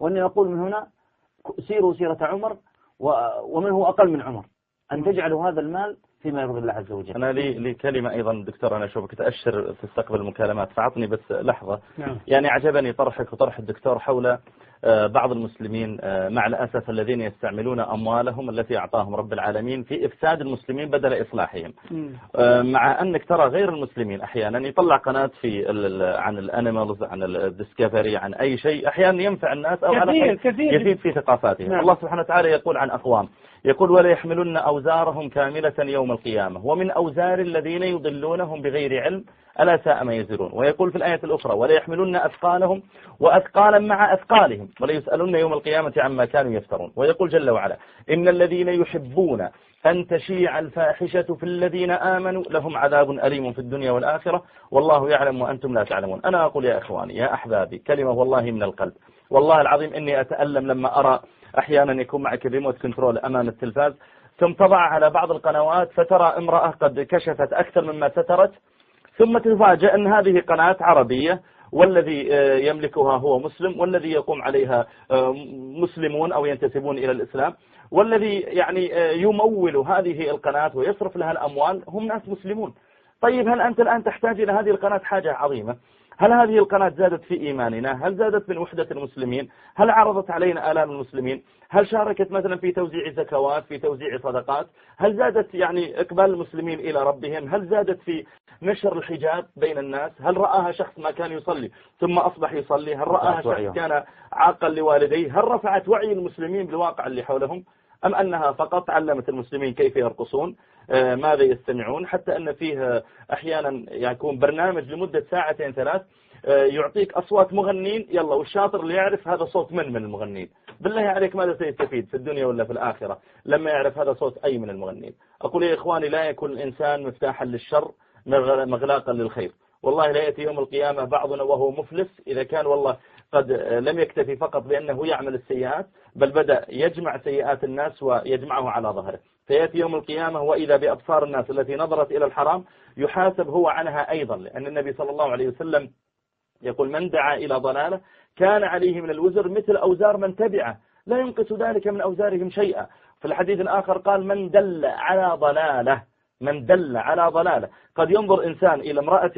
وأني أقول من هنا سيروا سيرة عمر ومن هو أقل من عمر، أن تجعلوا هذا المال فيما يرضي الله عز وجل. أنا لي كلمة أيضا دكتور، أنا أشوفك تأشر في استقبال المكالمات، فعطني بس لحظة. يعني عجبني طرحك وطرح الدكتور حول بعض المسلمين مع الأسف الذين يستعملون أموالهم التي أعطاهم رب العالمين في إفساد المسلمين بدل إصلاحهم. مع أنك ترى غير المسلمين أحيانا يطلع قناة عن الأنيمالز، عن الديسكفري، عن أي شيء أحيانا ينفع الناس أو على يفيد في ثقافاتهم. الله سبحانه وتعالى يقول عن أقوام، يقول ولا يحملن أوزارهم كاملة يوم القيامة ومن أوزار الذين يضلونهم بغير علم ألا ساء ما يزرون. ويقول في الآية الأخرى ولا يحملن أثقالهم وأثقالا مع أثقالهم ولا يسألون يوم القيامة عما كانوا يفترون. ويقول جل وعلا إن الذين يحبون أن تشيع الفاحشة في الذين آمنوا لهم عذاب أليم في الدنيا والآخرة والله يعلم وأنتم لا تعلمون. أنا أقول يا إخواني يا أحبابي كلمة والله من القلب، والله العظيم إني أتألم لما أرى أحيانا يكون معك الريموت كنترول أمام التلفاز ثم تضع على بعض القنوات فترى امرأة قد كشفت أكثر مما سترت، ثم تفاجأ أن هذه قناة عربية والذي يملكها هو مسلم والذي يقوم عليها مسلمون أو ينتسبون إلى الإسلام، والذي يعني يمول هذه القناة ويصرف لها الأموال هم ناس مسلمون. طيب هل أنت الآن تحتاج إلى هذه القناة حاجة عظيمة؟ هل هذه القناة زادت في إيماننا؟ هل زادت من وحدة المسلمين؟ هل عرضت علينا آلام المسلمين؟ هل شاركت مثلا في توزيع زكوات، في توزيع صدقات؟ هل زادت يعني إقبال المسلمين إلى ربهم؟ هل زادت في نشر الحجاب بين الناس؟ هل رآها شخص ما كان يصلي ثم أصبح يصلي؟ هل رآها شخص كان عاقا لوالديه؟ هل رفعت وعي المسلمين بالواقع اللي حولهم؟ أم أنها فقط علمت المسلمين كيف يرقصون، ماذا يستمعون، حتى أن فيه أحيانا يكون برنامج لمدة ساعتين ثلاث يعطيك أصوات مغنين، يلا والشاطر اللي يعرف هذا صوت من المغنين. بالله عليك ماذا سيستفيد في الدنيا ولا في الآخرة لما يعرف هذا صوت أي من المغنين؟ أقول يا إخواني لا يكون الإنسان مفتاحا للشر مغلاقا للخير. والله لا يأتي يوم القيامة بعضنا وهو مفلس إذا كان والله قد لم يكتفي فقط بأنه يعمل السيئات بل بدأ يجمع سيئات الناس ويجمعه على ظهره، فيأتي يوم القيامة وإذا بأبصار الناس التي نظرت إلى الحرام يحاسب هو عنها أيضا، لأن النبي صلى الله عليه وسلم يقول من دعا إلى ضلالة كان عليه من الوزر مثل أوزار من تبعه لا ينقص ذلك من أوزارهم شيئا. في الحديث الآخر قال من دل على ضلالة قد ينظر إنسان إلى امرأة